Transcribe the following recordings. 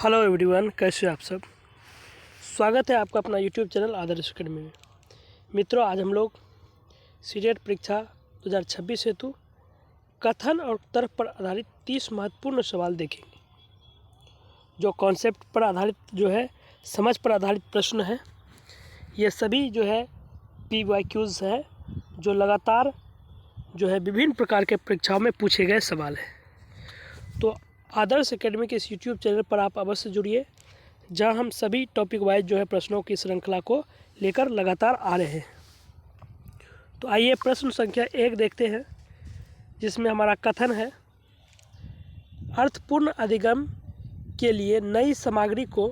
Hello everyone, कैसे हैं आप सब। स्वागत है आपका अपना यूट्यूब चैनल आदर्श अकेडमी में। मित्रों, आज हम लोग सीटेट परीक्षा 2026 हेतु कथन और तर्क पर आधारित 30 महत्वपूर्ण सवाल देखेंगे। जो कॉन्सेप्ट पर आधारित समझ पर आधारित प्रश्न है, ये सभी PYQs है, जो लगातार विभिन्न प्रकार के परीक्षाओं में पूछे गए सवाल हैं। तो आदर्श एकेडमी के इस यूट्यूब चैनल पर आप अवश्य जुड़िए, जहां हम सभी टॉपिक वाइज प्रश्नों की श्रृंखला को लेकर लगातार आ रहे हैं। तो आइए प्रश्न संख्या 1 देखते हैं, जिसमें हमारा कथन है, अर्थपूर्ण अधिगम के लिए नई सामग्री को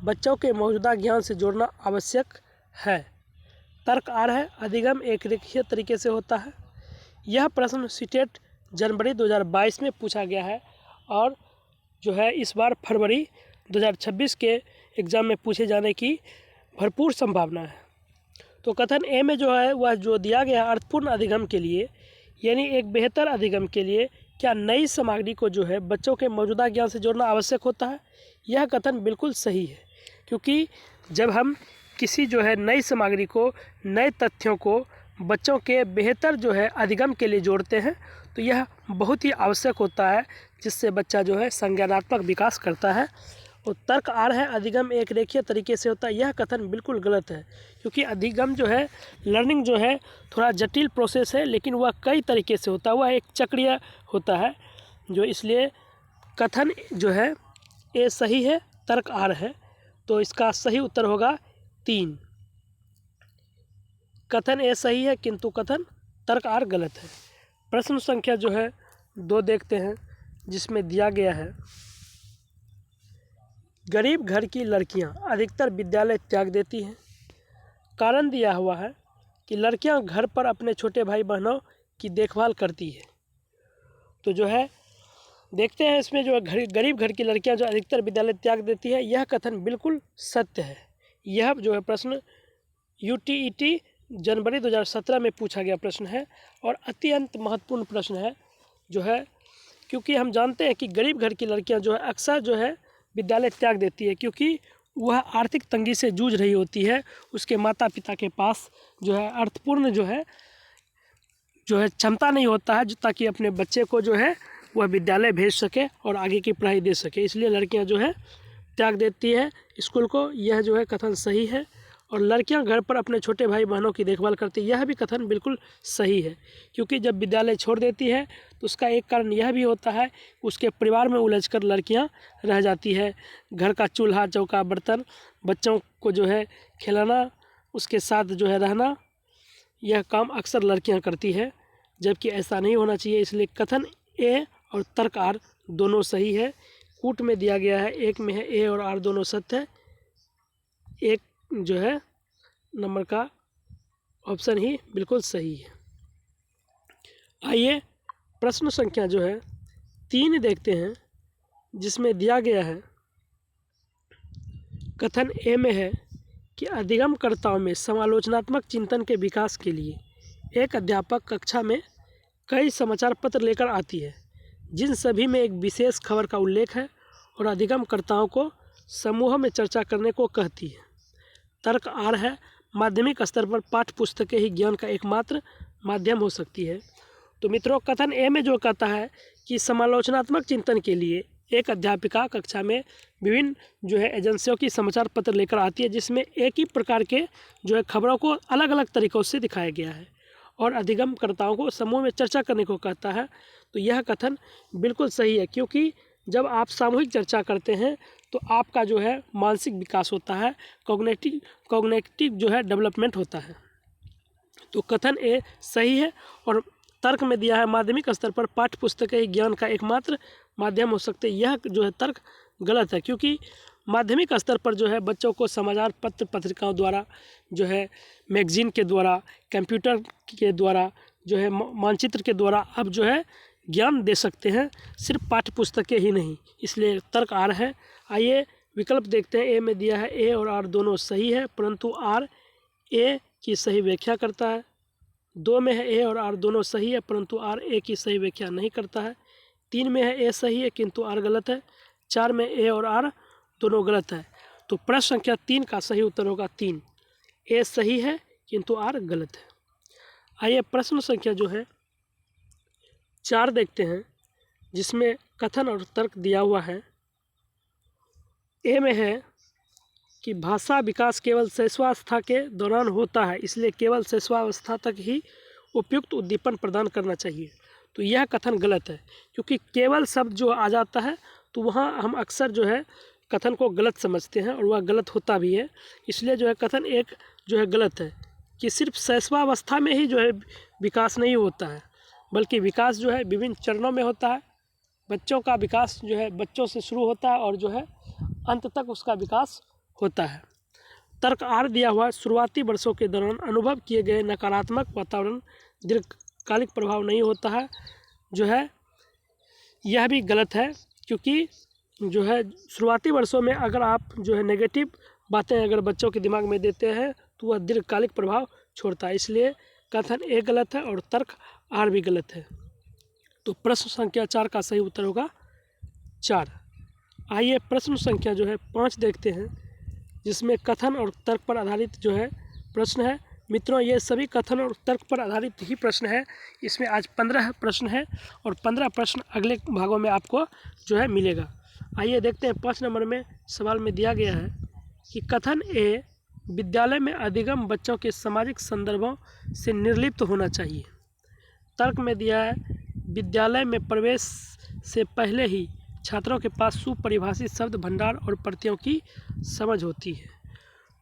बच्चों के मौजूदा ज्ञान से जोड़ना आवश्यक है। तर्क आर है, अधिगम एक रेखीय तरीके से होता है। यह प्रश्न सीटेट जनवरी 2022 में पूछा गया है और इस बार फरवरी 2026 के एग्ज़ाम में पूछे जाने की भरपूर संभावना है। तो कथन ए में वह दिया गया है, अर्थपूर्ण अधिगम के लिए यानी एक बेहतर अधिगम के लिए क्या नई सामग्री को बच्चों के मौजूदा ज्ञान से जोड़ना आवश्यक होता है। यह कथन बिल्कुल सही है, क्योंकि जब हम किसी नई सामग्री को, नए तथ्यों को बच्चों के बेहतर अधिगम के लिए जोड़ते हैं, तो यह बहुत ही आवश्यक होता है, जिससे बच्चा संज्ञानात्मक विकास करता है। और तर्क आर है, अधिगम एक रेखीय तरीके से होता है। यह कथन बिल्कुल गलत है, क्योंकि अधिगम लर्निंग थोड़ा जटिल प्रोसेस है, लेकिन वह कई तरीके से होता है, वह एक चक्रीय होता है। इसलिए कथन ए सही है, तर्क आर है। तो इसका सही उत्तर होगा 3। कथन ए सही है, किंतु कथन तर्क आर गलत है। प्रश्न संख्या 2 देखते हैं, जिसमें दिया गया है, गरीब घर की लड़कियां अधिकतर विद्यालय त्याग देती हैं। कारण दिया हुआ है कि लड़कियां घर पर अपने छोटे भाई बहनों की देखभाल करती है। तो देखते हैं इसमें गरीब घर की लड़कियां अधिकतर विद्यालय त्याग देती है, यह कथन बिल्कुल सत्य है। यह प्रश्न UTET जनवरी 2017 में पूछा गया प्रश्न है और अत्यंत महत्वपूर्ण प्रश्न है, क्योंकि हम जानते हैं कि गरीब घर की लड़कियां अक्सर विद्यालय त्याग देती है, क्योंकि वह आर्थिक तंगी से जूझ रही होती है। उसके माता पिता के पास अर्थपूर्ण क्षमता नहीं होता है, ताकि अपने बच्चे को वह विद्यालय भेज सके और आगे की पढ़ाई दे सके। इसलिए लड़कियां त्याग देती है स्कूल को। यह कथन सही है। और लड़कियां घर पर अपने छोटे भाई बहनों की देखभाल करती है, यह भी कथन बिल्कुल सही है, क्योंकि जब विद्यालय छोड़ देती है तो उसका एक कारण यह भी होता है, उसके परिवार में उलझकर लड़कियां रह जाती है। घर का चूल्हा चौका बर्तन, बच्चों को खिलाना, उसके साथ रहना, यह काम अक्सर लड़कियां करती है, जबकि ऐसा नहीं होना चाहिए। इसलिए कथन ए और तर्क आर दोनों सही है। कूट में दिया गया है, एक में है ए और आर दोनों सत्य है। एक नंबर का ऑप्शन ही बिल्कुल सही है। आइए प्रश्न संख्या 3 देखते हैं, जिसमें दिया गया है, कथन ए में है कि अधिगमकर्ताओं में समालोचनात्मक चिंतन के विकास के लिए एक अध्यापक कक्षा में कई समाचार पत्र लेकर आती है, जिन सभी में एक विशेष खबर का उल्लेख है, और अधिगमकर्ताओं को समूह में चर्चा करने को कहती है। तर्क आर है, माध्यमिक स्तर पर पाठ्य पुस्तकें ही ज्ञान का एकमात्र माध्यम हो सकती है। तो मित्रों, कथन ए में कहता है कि समालोचनात्मक चिंतन के लिए एक अध्यापिका कक्षा में विभिन्न एजेंसियों की समाचार पत्र लेकर आती है, जिसमें एक ही प्रकार के खबरों को अलग अलग तरीक़ों से दिखाया गया है, और अधिगमकर्ताओं को समूह में चर्चा करने को कहता है। तो यह कथन बिल्कुल सही है, क्योंकि जब आप सामूहिक चर्चा करते हैं तो आपका मानसिक विकास होता है, कॉग्निटिव डेवलपमेंट होता है। तो कथन ए सही है। और तर्क में दिया है, माध्यमिक स्तर पर पाठ्य पुस्तकें ही ज्ञान का एकमात्र माध्यम हो सकते हैं, यह तर्क गलत है, क्योंकि माध्यमिक स्तर पर बच्चों को समाचार पत्र पत्रिकाओं द्वारा मैगजीन के द्वारा, कंप्यूटर के द्वारा मानचित्र के द्वारा अब ज्ञान दे सकते हैं, सिर्फ पाठ्य पुस्तकें ही नहीं। इसलिए तर्क आर है। आइए विकल्प देखते हैं। ए में दिया है ए और आर दोनों सही है, परंतु आर ए की सही व्याख्या करता है। 2 में है ए और आर दोनों सही है, परंतु आर ए की सही व्याख्या नहीं करता है। 3 में है ए सही है, किंतु आर गलत है। 4 में ए और आर दोनों गलत है। तो प्रश्न संख्या 3 का सही उत्तर होगा 3। ए सही है किंतु आर गलत है। आइए प्रश्न संख्या जो है 4 देखते हैं, जिसमें कथन और तर्क दिया हुआ है। ए में है कि भाषा विकास केवल शैशवावस्था के दौरान होता है, इसलिए केवल शैशवावस्था तक ही उपयुक्त उद्दीपन प्रदान करना चाहिए। तो यह कथन गलत है, क्योंकि केवल शब्द जो आ जाता है तो वहाँ हम अक्सर जो है कथन को गलत समझते हैं और वह गलत होता भी है। इसलिए जो है कथन एक जो है गलत है कि सिर्फ शैशवावस्था में ही जो है विकास नहीं होता है, बल्कि विकास जो है विभिन्न चरणों में होता है। बच्चों का विकास जो है बच्चों से शुरू होता है और जो है अंत तक उसका विकास होता है। तर्क आर दिया हुआ शुरुआती वर्षों के दौरान अनुभव किए गए नकारात्मक वातावरण दीर्घकालिक प्रभाव नहीं होता है, जो है यह भी गलत है, क्योंकि जो है शुरुआती वर्षों में अगर आप जो है नेगेटिव बातें अगर बच्चों के दिमाग में देते हैं तो वह दीर्घकालिक प्रभाव छोड़ता है। इसलिए कथन ए गलत है और तर्क आर भी गलत है। तो प्रश्न संख्या 4 का सही उत्तर होगा 4। आइए प्रश्न संख्या जो है 5 देखते हैं, जिसमें कथन और तर्क पर आधारित जो है प्रश्न है। मित्रों, ये सभी कथन और तर्क पर आधारित ही प्रश्न है। इसमें आज 15 प्रश्न है और 15 प्रश्न अगले भागों में आपको जो है मिलेगा। आइए देखते हैं 5 नंबर में सवाल में दिया गया है कि कथन ए विद्यालय में अधिगम बच्चों के सामाजिक संदर्भों से निर्लिप्त होना चाहिए। तर्क में दिया है विद्यालय में प्रवेश से पहले ही छात्रों के पास सुपरिभाषित शब्द भंडार और प्रतियों की समझ होती है।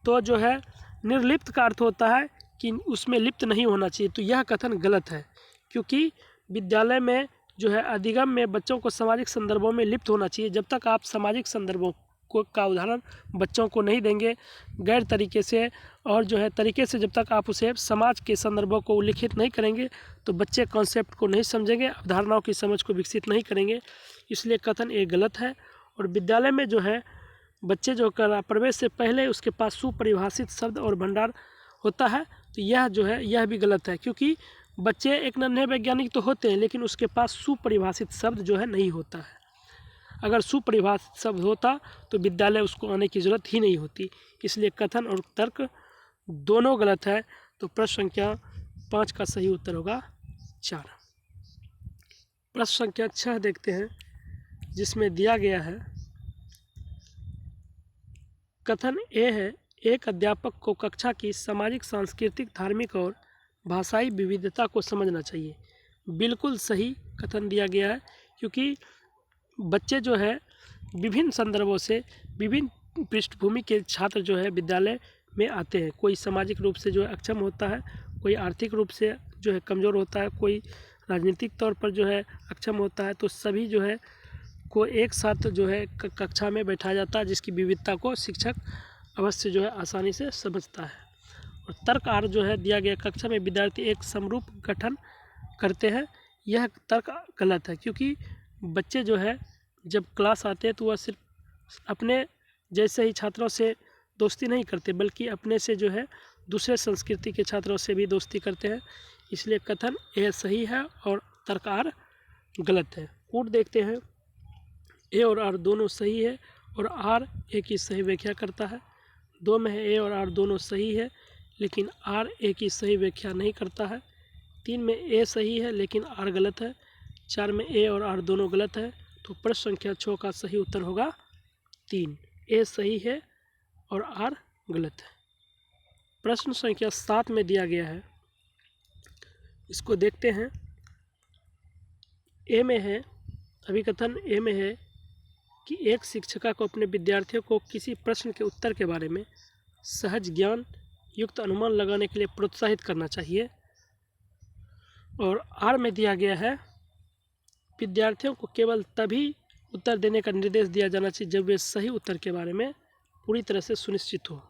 तो जो है निर्लिप्त का अर्थ होता है कि उसमें लिप्त नहीं होना चाहिए। तो यह कथन गलत है, क्योंकि विद्यालय में जो है अधिगम में बच्चों को सामाजिक संदर्भों में लिप्त होना चाहिए। जब तक आप सामाजिक संदर्भों को का उदाहरण बच्चों को नहीं देंगे गैर तरीके से और जो है तरीके से, जब तक आप उसे समाज के संदर्भों को उल्लिखित नहीं करेंगे तो बच्चे कॉन्सेप्ट को नहीं समझेंगे, अवधारणाओं की समझ को विकसित नहीं करेंगे। इसलिए कथन ये गलत है। और विद्यालय में जो है बच्चे जो कर प्रवेश से पहले उसके पास सुपरिभाषित शब्द और भंडार होता है, तो यह जो है यह भी गलत है, क्योंकि बच्चे एक नन्हे वैज्ञानिक तो होते हैं लेकिन उसके पास सुपरिभाषित शब्द जो है नहीं होता है। अगर सुपरिभाषित शब्द होता तो विद्यालय उसको आने की ज़रूरत ही नहीं होती। इसलिए कथन और तर्क दोनों गलत है। तो प्रश्न संख्या 5 का सही उत्तर होगा 4। प्रश्न संख्या 6 देखते हैं, जिसमें दिया गया है कथन ए है एक अध्यापक को कक्षा की सामाजिक, सांस्कृतिक, धार्मिक और भाषाई विविधता को समझना चाहिए। बिल्कुल सही कथन दिया गया है, क्योंकि बच्चे जो है विभिन्न संदर्भों से विभिन्न पृष्ठभूमि के छात्र जो है विद्यालय में आते हैं। कोई सामाजिक रूप से जो है अक्षम होता है, कोई आर्थिक रूप से जो है कमज़ोर होता है, कोई राजनीतिक तौर पर जो है अक्षम होता है। तो सभी जो है को एक साथ जो है कक्षा में बैठाया जाता है, जिसकी विविधता को शिक्षक अवश्य जो है आसानी से समझता है। और तर्क आर जो है दिया गया कक्षा में विद्यार्थी एक समरूप गठन करते हैं, यह तर्क गलत है, क्योंकि बच्चे जो है जब क्लास आते हैं तो वह सिर्फ अपने जैसे ही छात्रों से दोस्ती नहीं करते, बल्कि अपने से जो है दूसरे संस्कृति के छात्रों से भी दोस्ती करते हैं। इसलिए कथन ए सही है और तर्क आर गलत है। कूट देखते हैं, ए और आर दोनों सही है और आर ए की सही व्याख्या करता है। 2 में है ए और आर दोनों सही है लेकिन आर ए की सही व्याख्या नहीं करता है। 3 में ए सही है लेकिन आर गलत है। 4 में ए और आर दोनों गलत है। तो प्रश्न संख्या 6 का सही उत्तर होगा 3। ए सही है और आर गलत है। प्रश्न संख्या 7 में दिया गया है, इसको देखते हैं। ए में है अभिकथन ए में है कि एक शिक्षिका को अपने विद्यार्थियों को किसी प्रश्न के उत्तर के बारे में सहज ज्ञान युक्त अनुमान लगाने के लिए प्रोत्साहित करना चाहिए। और आर में दिया गया है विद्यार्थियों को केवल तभी उत्तर देने का निर्देश दिया जाना चाहिए जब वे सही उत्तर के बारे में पूरी तरह से सुनिश्चित हो।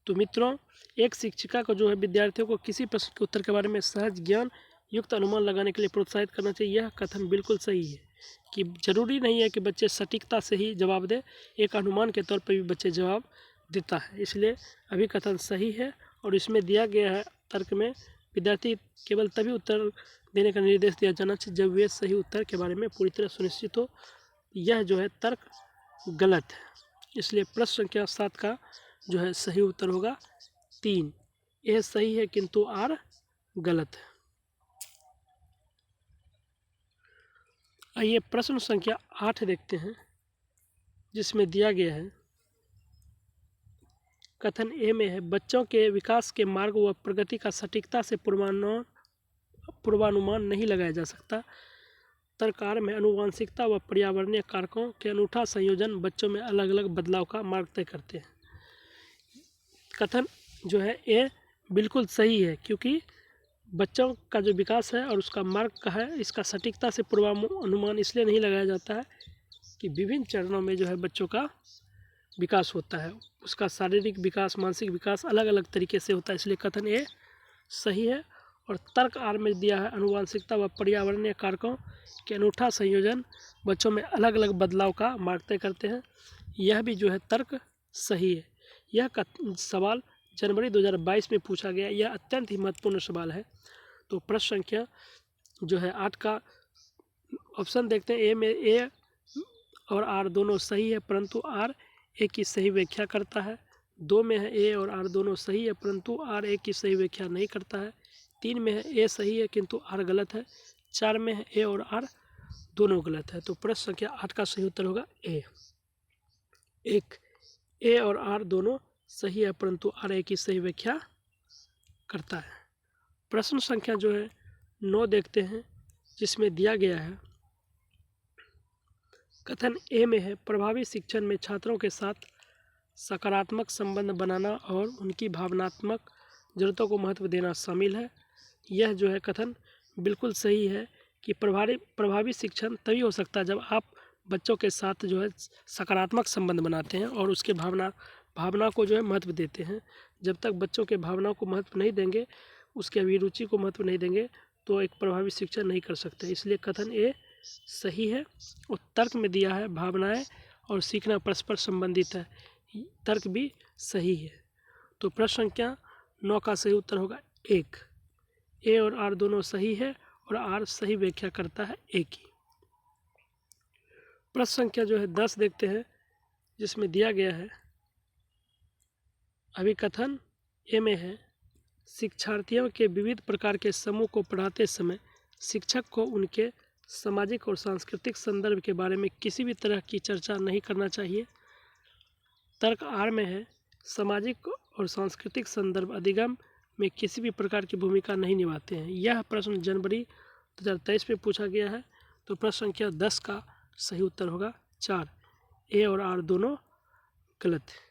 तो मित्रों, एक शिक्षिका को जो है विद्यार्थियों को किसी प्रश्न के उत्तर के बारे में सहज ज्ञान युक्त अनुमान लगाने के लिए प्रोत्साहित करना चाहिए, यह कथन बिल्कुल सही है कि जरूरी नहीं है कि बच्चे सटीकता से ही जवाब दें, एक अनुमान के तौर पर भी बच्चे जवाब देता है। इसलिए अभी कथन सही है। और इसमें दिया गया है तर्क में विद्यार्थी केवल तभी उत्तर देने का निर्देश दिया जाना चाहिए जब वे सही उत्तर के बारे में पूरी तरह सुनिश्चित हो। यह जो है तर्क गलत है। इसलिए प्रश्न संख्या 7 का जो है सही उत्तर होगा 3। ए सही है किंतु आर गलत है। आइए प्रश्न संख्या 8 देखते हैं, जिसमें दिया गया है कथन ए में है बच्चों के विकास के मार्ग व प्रगति का सटीकता से पूर्वानुमान नहीं लगाया जा सकता। तर्क में आनुवंशिकता व पर्यावरणीय कारकों के अनूठा संयोजन बच्चों में अलग अलग बदलाव का मार्ग तय करते हैं। कथन जो है ए बिल्कुल सही है, क्योंकि बच्चों का जो विकास है और उसका मार्ग का है, इसका सटीकता से पूर्वानुमान इसलिए नहीं लगाया जाता है कि विभिन्न चरणों में जो है बच्चों का विकास होता है, उसका शारीरिक विकास, मानसिक विकास अलग अलग तरीके से होता है, इसलिए कथन ए सही है। और तर्क आर में दिया है आनुवंशिकता व पर्यावरणीय कारकों के अनूठा संयोजन बच्चों में अलग अलग बदलाव का मार्ग तय करते हैं, यह भी जो है तर्क सही है। यह सवाल जनवरी 2022 में पूछा गया, यह अत्यंत ही महत्वपूर्ण सवाल है। तो प्रश्न संख्या जो है 8 का ऑप्शन देखते हैं। ए में ए और आर दोनों सही है, परंतु आर ए की सही व्याख्या करता है। 2 में है ए और आर दोनों सही है, परंतु आर ए की सही व्याख्या नहीं करता है। 3 में है ए सही है किंतु आर गलत है। 4 में है ए और आर दोनों गलत है। तो प्रश्न संख्या 8 का सही उत्तर होगा ए। 1 ए और आर दोनों सही है, परंतु आर ए की सही व्याख्या करता है। प्रश्न संख्या जो है 9 देखते हैं, जिसमें दिया गया है कथन ए में है प्रभावी शिक्षण में छात्रों के साथ सकारात्मक संबंध बनाना और उनकी भावनात्मक जरूरतों को महत्व देना शामिल है। यह जो है कथन बिल्कुल सही है कि प्रभावी शिक्षण तभी हो सकता है जब आप बच्चों के साथ जो है सकारात्मक संबंध बनाते हैं और उसके भावना को जो है महत्व देते हैं। जब तक बच्चों के भावनाओं को महत्व नहीं देंगे, उसके अभिरुचि को महत्व नहीं देंगे, तो एक प्रभावी शिक्षण नहीं कर सकते। इसलिए कथन ए सही है। और तर्क में दिया है भावनाएं और सीखना परस्पर संबंधित है, तर्क भी सही है। तो प्रश्न संख्या 9 का सही उत्तर होगा 1। ए और आर दोनों सही है और आर सही व्याख्या करता है ए की। प्रश्न संख्या जो है 10 देखते हैं, जिसमें दिया गया है अभिकथन ए में है शिक्षार्थियों के विविध प्रकार के समूह को पढ़ाते समय शिक्षक को उनके सामाजिक और सांस्कृतिक संदर्भ के बारे में किसी भी तरह की चर्चा नहीं करना चाहिए। तर्क आर में है सामाजिक और सांस्कृतिक संदर्भ अधिगम में किसी भी प्रकार की भूमिका नहीं निभाते हैं। यह प्रश्न जनवरी 2023 में पूछा गया है। तो प्रश्न संख्या 10 का सही उत्तर होगा 4। ए और आर दोनों गलत है।